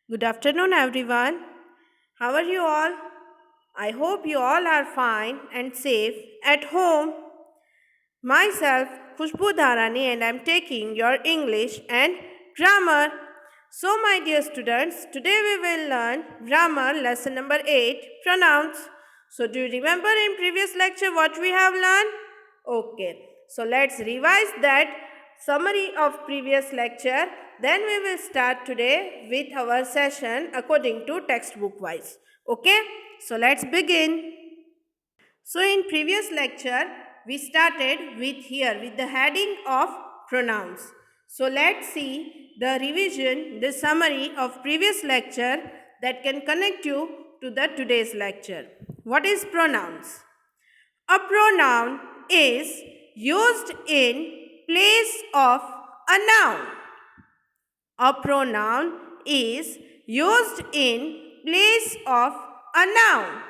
Good afternoon, everyone. How are you all? I hope you all are fine and safe at home. Myself, Khushbu Dharani, and I'm taking your English and grammar. So, my dear students, today we will learn grammar lesson number 8 pronouns. So, do you remember in previous lecture what we have learned? Okay, so let's revise that summary of previous lecture. Then we will start today with our session according to textbook wise. Okay, so let's begin. So in previous lecture, we started with the heading of pronouns. So let's see the revision, the summary of previous lecture that can connect you to the today's lecture. What is pronouns? A pronoun is used in place of a noun. A pronoun is used in place of a noun.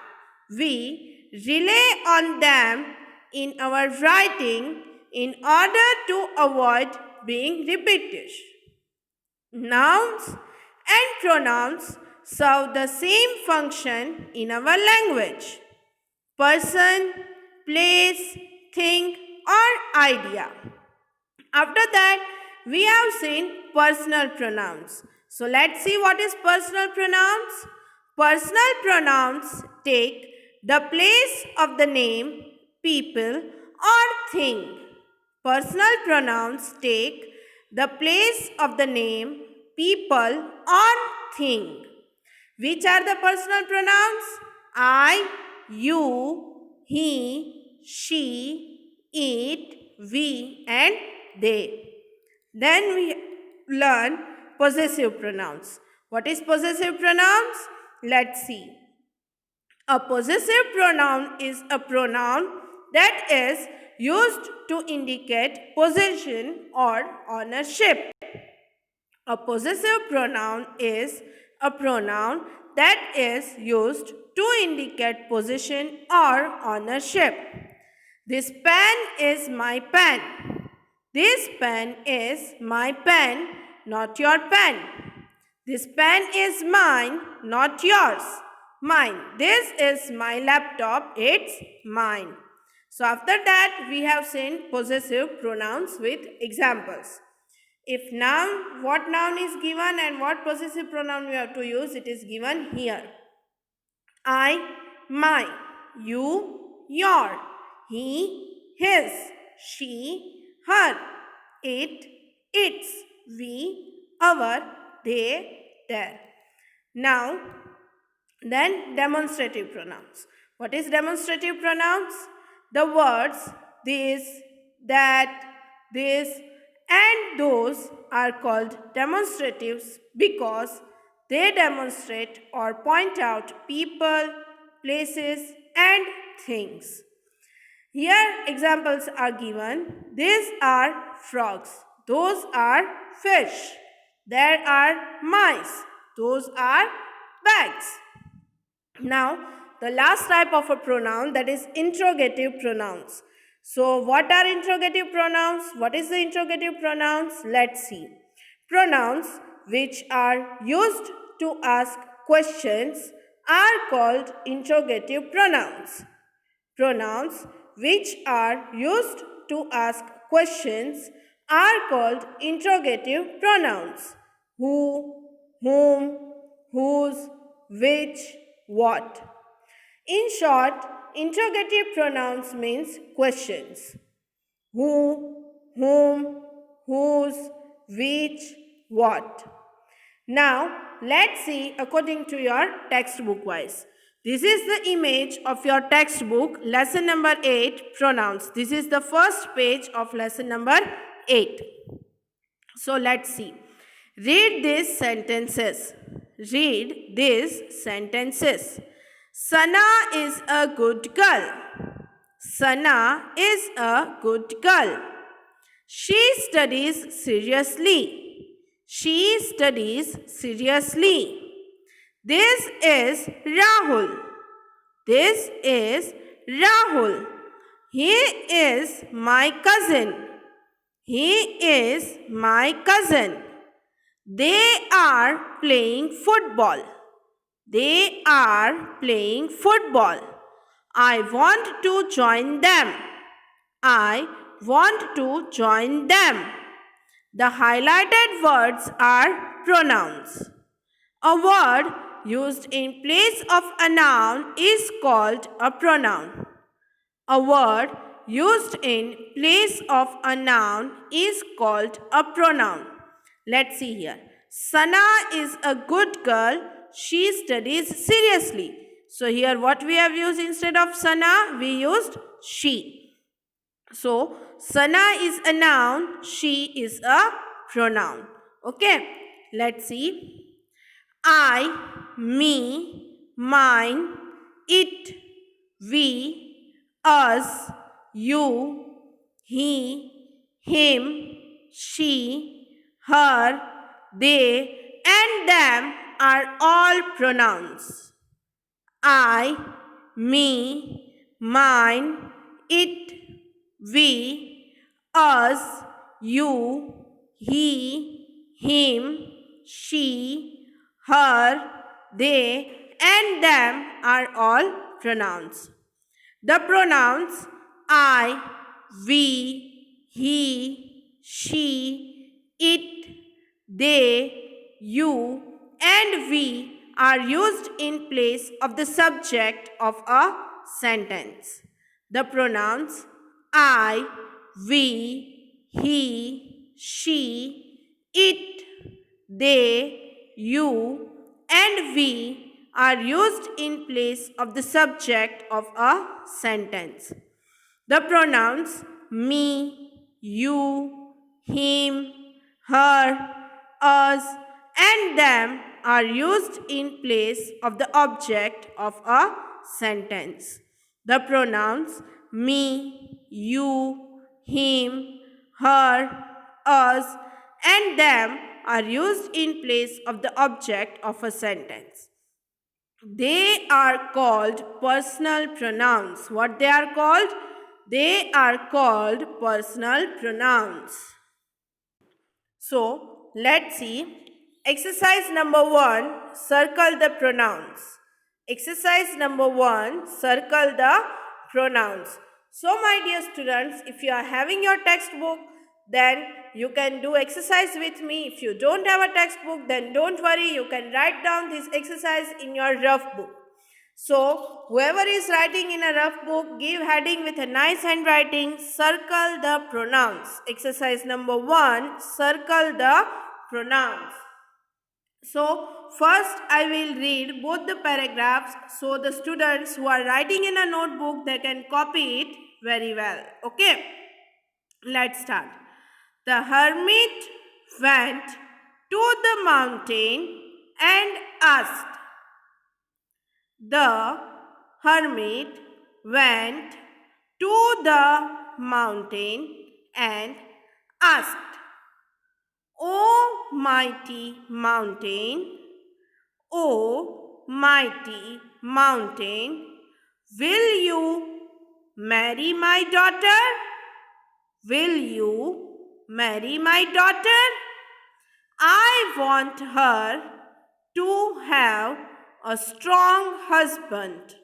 We rely on them in our writing in order to avoid being repetitive. Nouns and pronouns serve the same function in our language. Person, place, thing, or idea. After that, we have seen personal pronouns. So let's see what is personal pronouns. Personal pronouns take the place of the name, people, or thing. Personal pronouns take the place of the name, people, or thing. Which are the personal pronouns? I, you, he, she, it, we, and they. Then we learn possessive pronouns. What is possessive pronouns? Let's see. A possessive pronoun is a pronoun that is used to indicate possession or ownership. A possessive pronoun is a pronoun that is used to indicate possession or ownership. This pen is my pen. This pen is my pen, not your pen. This pen is mine, not yours. Mine. This is my laptop, it's mine. So after that, we have seen possessive pronouns with examples. If noun, what noun is given and what possessive pronoun we have to use, it is given here. I, my, you, your, he, his, she, her, it, its, we, our, they, their. Now, then demonstrative pronouns. What is demonstrative pronouns? The words this, that, this, and those are called demonstratives because they demonstrate or point out people, places, and things. Here examples are given. These are frogs. Those are fish. There are mice. Those are bags. Now, the last type of a pronoun, that is interrogative pronouns. So, what are interrogative pronouns? What is the interrogative pronouns? Let's see. Pronouns which are used to ask questions are called interrogative pronouns. Pronouns which are used to ask questions are called interrogative pronouns. Who, whom, whose, which, what. In short, interrogative pronouns means questions. Who, whom, whose, which, what. Now, let's see according to your textbook wise. This is the image of your textbook, lesson number 8, pronouns. This is the first page of lesson number 8. So, let's see. Read these sentences. Read these sentences. Sana is a good girl. Sana is a good girl. She studies seriously. She studies seriously. This is Rahul. This is Rahul. He is my cousin. He is my cousin. They are playing football. They are playing football. I want to join them. I want to join them. The highlighted words are pronouns. A word used in place of a noun is called a pronoun. A word used in place of a noun is called a pronoun. Let's see here. Sana is a good girl. She studies seriously. So here what we have used instead of Sana? We used she. So Sana is a noun. She is a pronoun. Okay. Let's see. I, me, mine, it, we, us, you, he, him, she, her, they, and them are all pronouns. I, me, mine, it, we, us, you, he, him, she, her, they, and them are all pronouns. The pronouns I, we, he, she, it, they, you, and we are used in place of the subject of a sentence. The pronouns I, we, he, she, it, they, you, and we are used in place of the subject of a sentence. The pronouns me, you, him, her, us, and them are used in place of the object of a sentence. The pronouns me, you, him, her, us, and them are used in place of the object of a sentence. They are called personal pronouns. What they are called? They are called personal pronouns. So, let's see. Exercise number 1, circle the pronouns. Exercise number 1, circle the pronouns. So, my dear students, if you are having your textbook, then you can do exercise with me. If you don't have a textbook, then don't worry, you can write down this exercise in your rough book. So, whoever is writing in a rough book, give heading with a nice handwriting, circle the pronouns. Exercise number 1, circle the pronouns. So, first I will read both the paragraphs so the students who are writing in a notebook, they can copy it very well. Okay, let's start. The hermit went to the mountain and asked. The hermit went to the mountain and asked, O mighty mountain, O mighty mountain, will you marry my daughter? Will you marry my daughter? I want her to have a strong husband.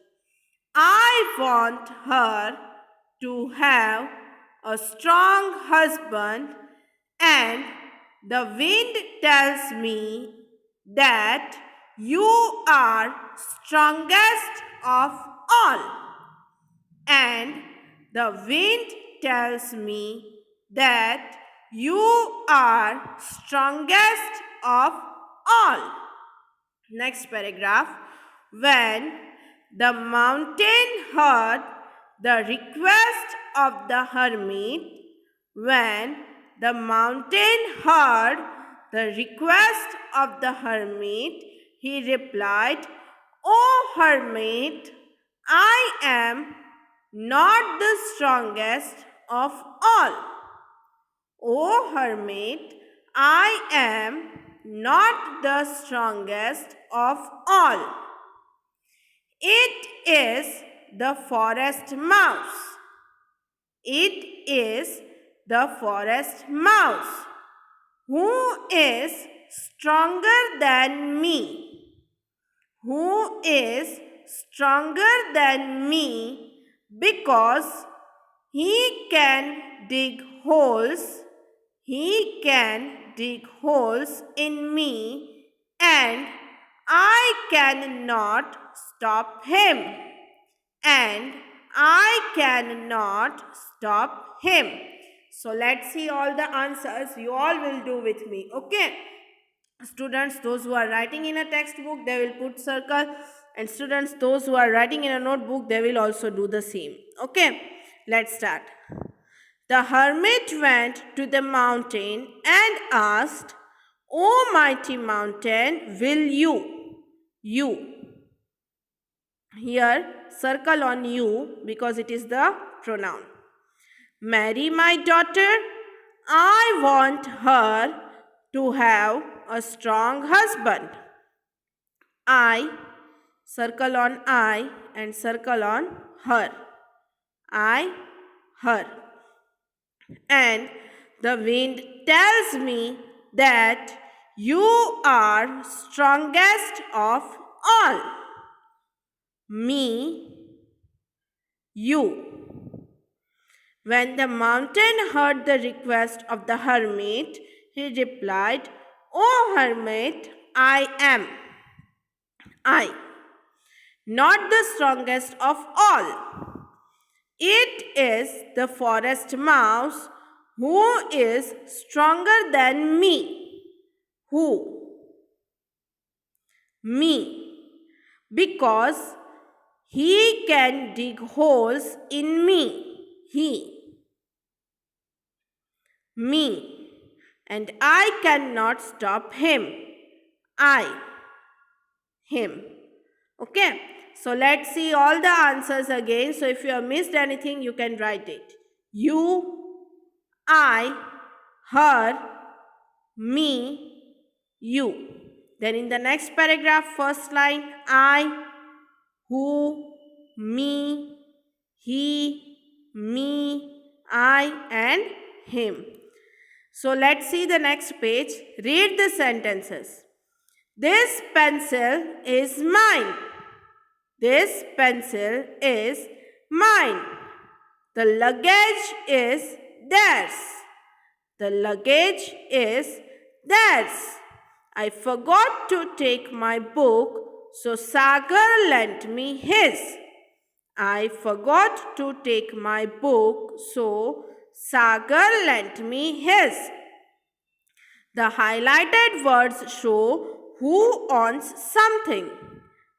I want her to have a strong husband, and the wind tells me that you are strongest of all. And the wind tells me that you are strongest of all. Next paragraph. When the mountain heard the request of the hermit, when the mountain heard the request of the hermit, he replied, O hermit, I am not the strongest of all. O hermit, I am not the strongest of all. It is the forest mouse. It is the forest mouse who is stronger than me? Who is stronger than me because he can dig holes? He can dig holes in me and I cannot stop him. And I cannot stop him. So let's see all the answers. You all will do with me. Okay. Students, those who are writing in a textbook, they will put circle. And students, those who are writing in a notebook, they will also do the same. Okay. Let's start. The hermit went to the mountain and asked, O mighty mountain, will you. Here, circle on you because it is the pronoun. Marry my daughter? I want her to have a strong husband. I, circle on I and circle on her. I, her. And the wind tells me that you are strongest of all. Me, you. When the mountain heard the request of the hermit, he replied, O hermit, I am. I, not the strongest of all. It is the forest mouse who is stronger than me. Who? Me. Because he can dig holes in me. He. Me. And I cannot stop him. I. Him. Okay. So let's see all the answers again. So if you have missed anything, you can write it. You, I, her, me, you. Then in the next paragraph, first line, I, who, me, he, me, I, and him. So let's see the next page. Read the sentences. This pencil is mine. This pencil is mine. The luggage is theirs. The luggage is theirs. I forgot to take my book, so Sagar lent me his. I forgot to take my book, so Sagar lent me his. The highlighted words show who owns something.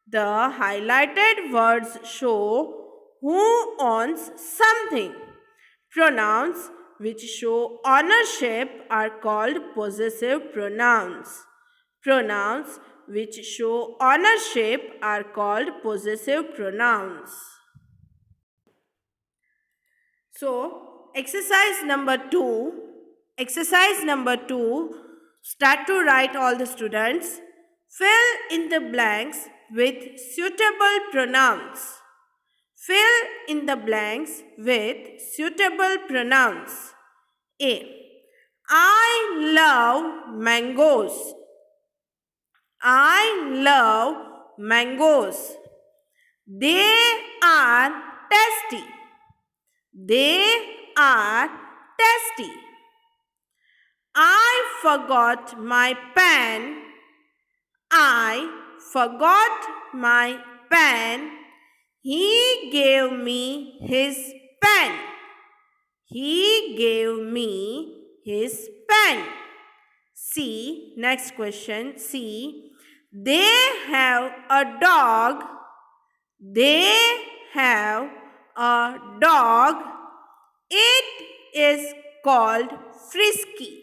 The highlighted words show who owns something. Pronouns which show ownership are called possessive pronouns. Pronouns which show ownership are called possessive pronouns. So, exercise number 2. Start to write all the students. Fill in the blanks with suitable pronouns. Fill in the blanks with suitable pronouns. A. I love mangoes. I love mangoes. They are tasty. They are tasty. I forgot my pen. I forgot my pen. He gave me his pen. He gave me his pen. C. Next question. C. They have a dog. They have a dog. It is called Frisky.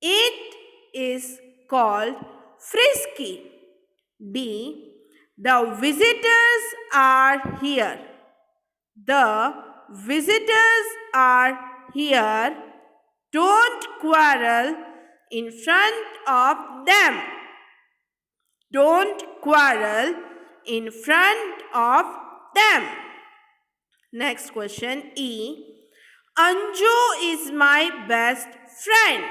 It is called Frisky. D. The visitors are here. The visitors are here. Don't quarrel in front of them. Don't quarrel in front of them. Next question. E. Anju is my best friend.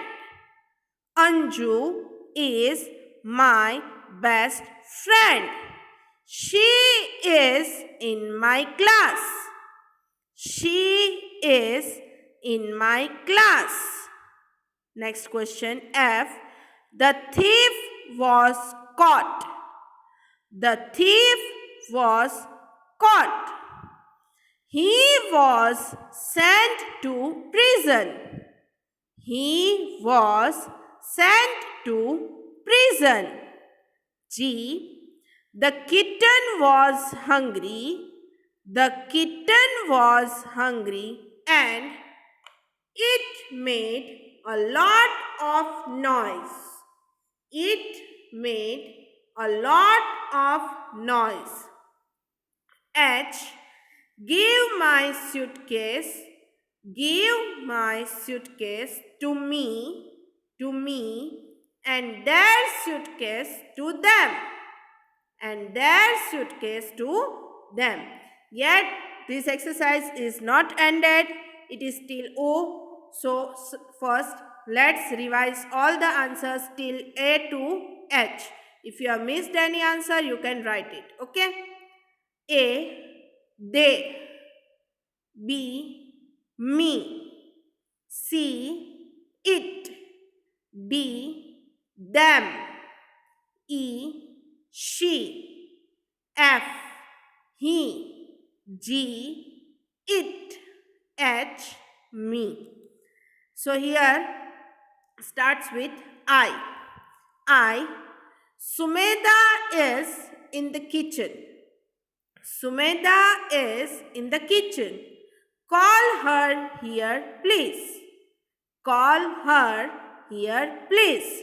Anju is my best friend. She is in my class. She is in my class. Next question F. The thief was caught. The thief was caught. He was sent to prison. He was sent to prison. G. The kitten was hungry. The kitten was hungry and it made a lot of noise. It made a lot of noise. H. Give my suitcase. Give my suitcase to me, and their suitcase to them, and their suitcase to them. Yet this exercise is not ended. It is still O. So first let's revise all the answers till A to H. If you have missed any answer, you can write it. Okay. A. They. B. Me. C. It. D. Them. E. She. F. He. G. It. H. Me. So here starts with I. Sumedha is in the kitchen. Sumedha is in the kitchen. Call her here, please. Call her here, please.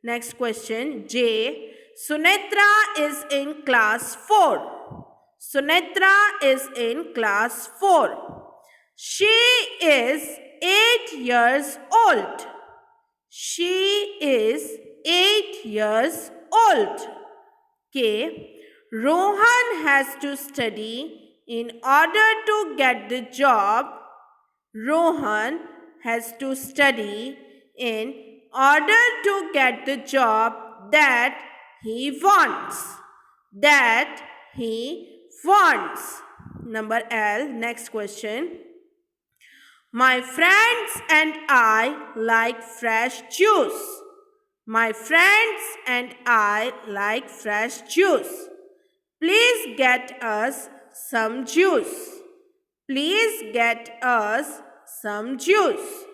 Next question, J. Sunetra is in class 4. Sunetra is in class 4. She is 8 years old. She is 8 years old. K. Rohan has to study in order to get the job. Rohan has to study in order to get the job that he wants. That he wants. Number L. Next question. My friends and I like fresh juice. My friends and I like fresh juice. Please get us some juice. Please get us some juice.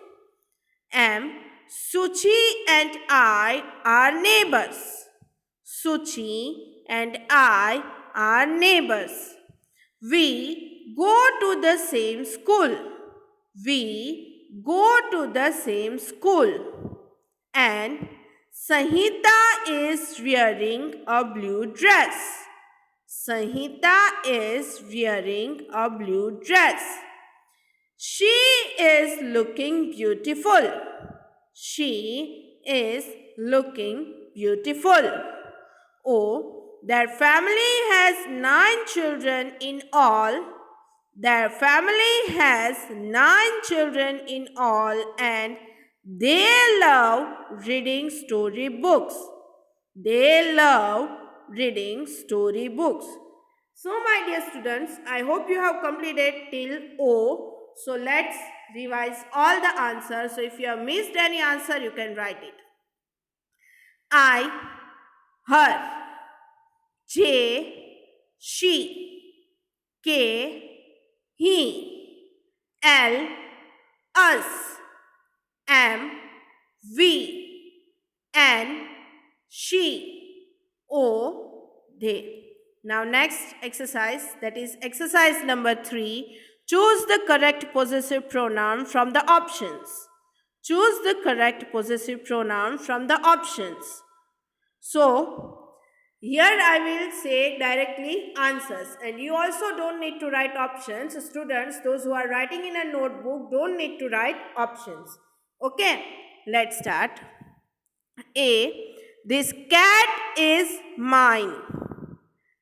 M. Suchi and I are neighbors. Suchi and I are neighbors. We go to the same school. We go to the same school. And Sanhita is wearing a blue dress. Sanhita is wearing a blue dress. She is looking beautiful. She is looking beautiful. O. Their family has 9 children in all. Their family has 9 children in all and they love reading storybooks. They love reading storybooks. So my dear students, I hope you have completed till O. So let's revise all the answers. So if you have missed any answer, you can write it. I, her. J, she. K, he. L, us. M, we. N, she. O, they. Now next exercise, that is exercise number 3. Choose the correct possessive pronoun from the options. Choose the correct possessive pronoun from the options. So, here I will say directly answers, and you also don't need to write options. Students, those who are writing in a notebook, don't need to write options. Okay, let's start. A. This cat is mine.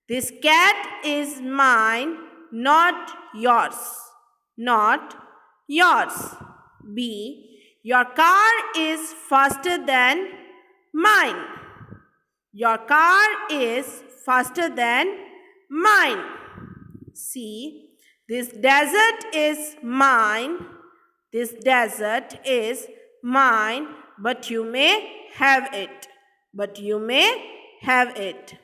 This cat is mine, not yours. Not yours. B. Your car is faster than mine. Your car is faster than mine. C. This desert is mine. This desert is mine, but you may have it. But you may have it.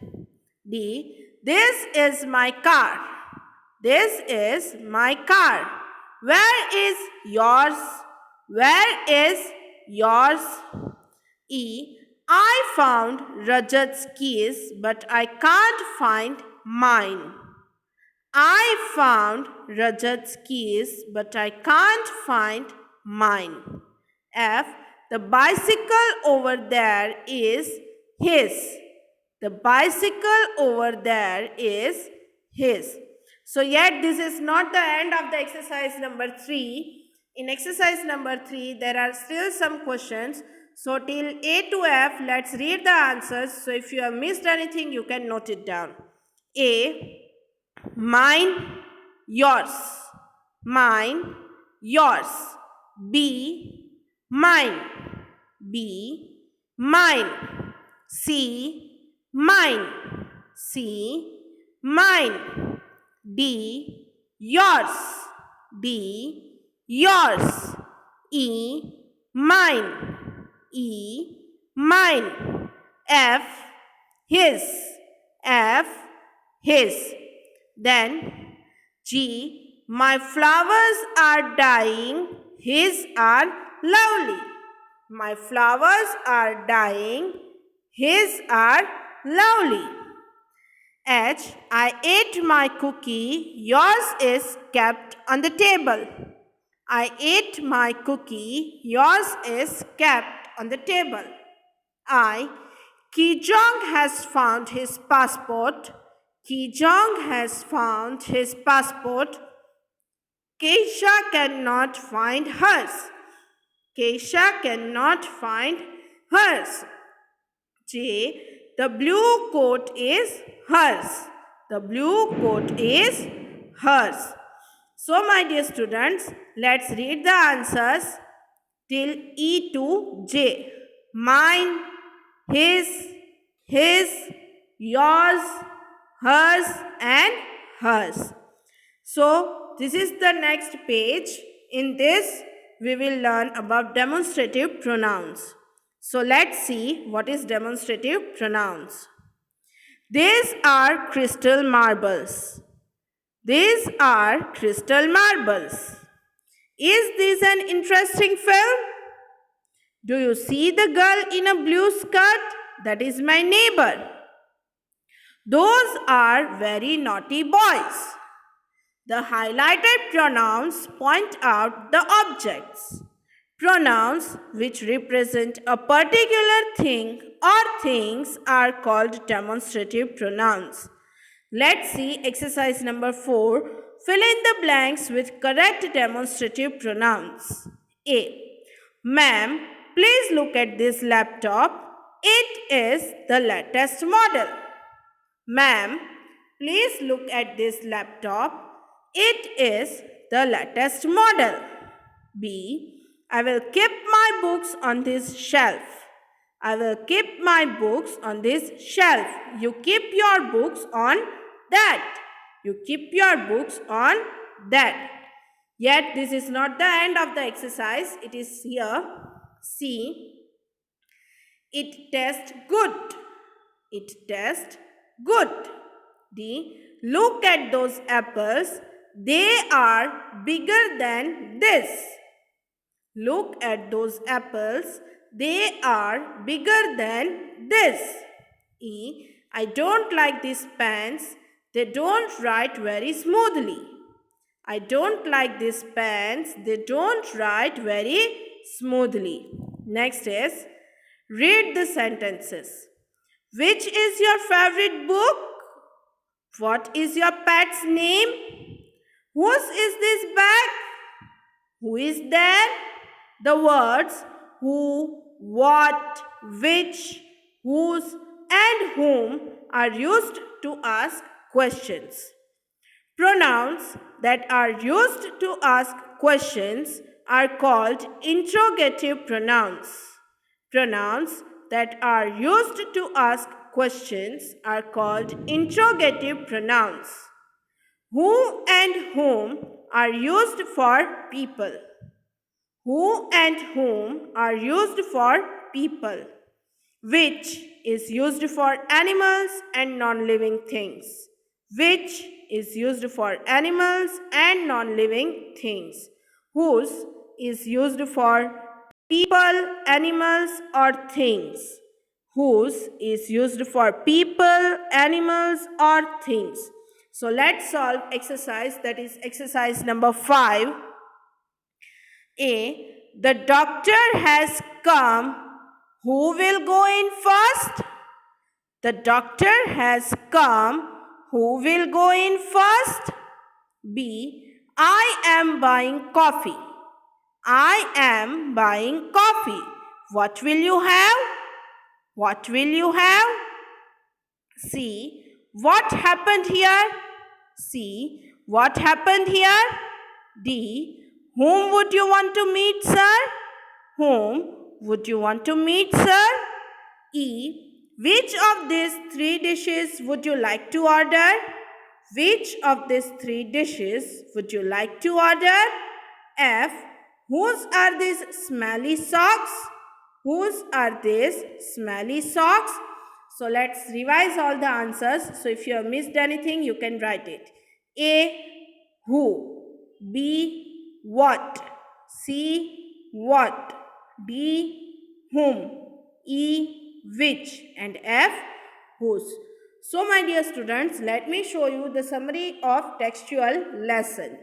D. This is my car. This is my car. Where is yours? Where is yours? E. I found Rajat's keys, but I can't find mine. I found Rajat's keys, but I can't find mine. F. The bicycle over there is his. The bicycle over there is his. So yet this is not the end of the exercise number 3. In exercise number 3, there are still some questions. So till A to F, let's read the answers. So if you have missed anything, you can note it down. A. Mine, yours. Mine, yours. B. Mine. B. Mine. C. Mine. C. Mine. D. Yours. D. Yours. E. Mine. E. Mine. F. His. F. His. Then G. My flowers are dying. His are lovely. My flowers are dying. His are lovely. H. I ate my cookie. Yours is kept on the table. I ate my cookie. Yours is kept on the table. I. Kijong has found his passport. Kijong has found his passport. Keisha cannot find hers. Keisha cannot find hers. J. The blue coat is hers. The blue coat is hers. So my dear students, let's read the answers till E to J. Mine, his, yours, hers and hers. So this is the next page. In this we will learn about demonstrative pronouns. So let's see what is demonstrative pronouns. These are crystal marbles. These are crystal marbles. Is this an interesting film? Do you see the girl in a blue skirt? That is my neighbor. Those are very naughty boys. The highlighted pronouns point out the objects. Pronouns which represent a particular thing or things are called demonstrative pronouns. Let's see exercise number 4. Fill in the blanks with correct demonstrative pronouns. A. Ma'am, please look at this laptop. It is the latest model. Ma'am, please look at this laptop. It is the latest model. B. I will keep my books on this shelf. I will keep my books on this shelf. You keep your books on that. You keep your books on that. Yet this is not the end of the exercise. It is here. C. It tastes good. It tastes good. D. Look at those apples. They are bigger than this. Look at those apples. They are bigger than this. E. I don't like these pens. They don't write very smoothly. I don't like these pens. They don't write very smoothly. Next is, read the sentences. Which is your favorite book? What is your pet's name? Whose is this bag? Who is there? The words who, what, which, whose and whom are used to ask questions. Pronouns that are used to ask questions are called interrogative pronouns. Pronouns that are used to ask questions are called interrogative pronouns. Who and whom are used for people. Who and whom are used for people. Which is used for animals and non-living things. Which is used for animals and non-living things. Whose is used for people, animals, or things. Whose is used for people, animals, or things. So let's solve exercise, that is exercise number 5. A. The doctor has come. Who will go in first? The doctor has come. Who will go in first? B. I am buying coffee. I am buying coffee. What will you have? What will you have? C. What happened here? C. What happened here? D. Whom would you want to meet, sir? Whom would you want to meet, sir? E. Which of these 3 dishes would you like to order? Which of these 3 dishes would you like to order? F. Whose are these smelly socks? Whose are these smelly socks? So let's revise all the answers. So if you have missed anything, you can write it. A. Who. B. What. C. What. D. Whom. E. Which. And F. Whose. So my dear students, let me show you the summary of textual lesson.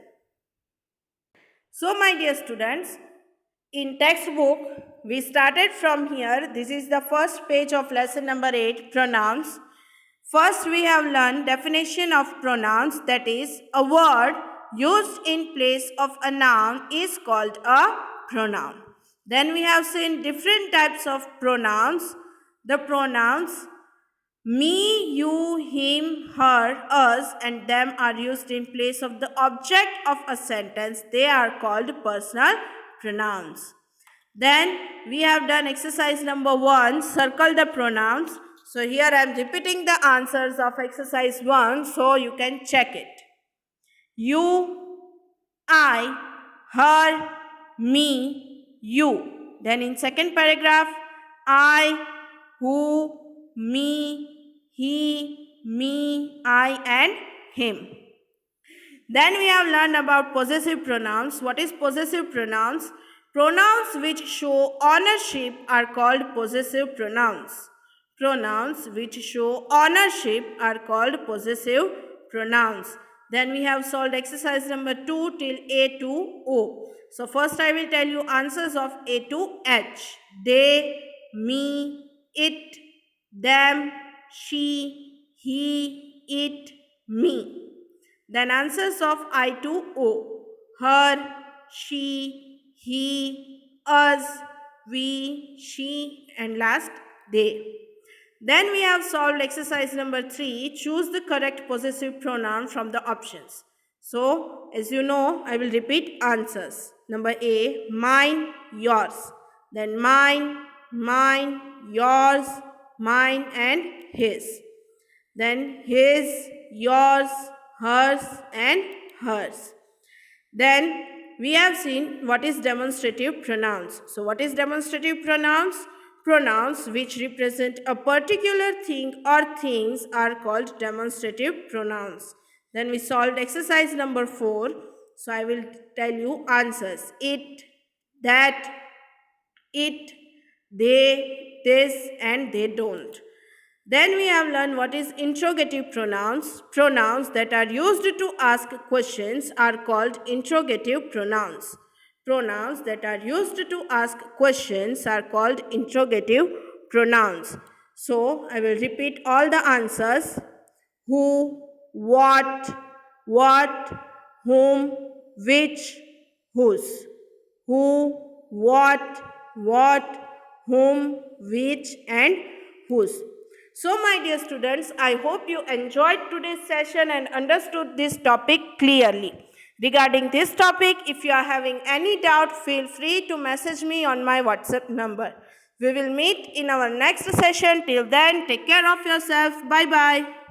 So my dear students, in textbook, we started from here. This is the first page of lesson number 8, pronouns. First we have learned definition of pronouns, that is a word used in place of a noun is called a pronoun. Then we have seen different types of pronouns. The pronouns me, you, him, her, us and them are used in place of the object of a sentence. They are called personal pronouns. Then we have done exercise number 1, circle the pronouns. So here I am repeating the answers of exercise 1 so you can check it. You, I, her, me, you. Then in second paragraph, I, who, me, he, me, I and him. Then we have learned about possessive pronouns. What is possessive pronouns? Pronouns which show ownership are called possessive pronouns. Pronouns which show ownership are called possessive pronouns. Then we have solved exercise number 2 till A to O. So first I will tell you answers of A to H. They, me, it, them, she, he, it, me. Then answers of I to O. Her, she, he, us, we, she and last they. Then we have solved exercise number 3. Choose the correct possessive pronoun from the options. So as you know, I will repeat answers. Number A, mine, yours. Then mine, mine, yours, mine and his. Then his, yours, hers and hers. Then we have seen what is demonstrative pronouns. So what is demonstrative pronouns? Pronouns which represent a particular thing or things are called demonstrative pronouns. Then we solved exercise number 4. So I will tell you answers. It, that, it, they, this and they don't. Then we have learned what is interrogative pronouns. Pronouns that are used to ask questions are called interrogative pronouns. Pronouns that are used to ask questions are called interrogative pronouns. So I will repeat all the answers. Who, what, whom, which, whose. Who, what, whom, which and whose. So my dear students, I hope you enjoyed today's session and understood this topic clearly. Regarding this topic, if you are having any doubt, feel free to message me on my WhatsApp number. We will meet in our next session. Till then, take care of yourself. Bye bye.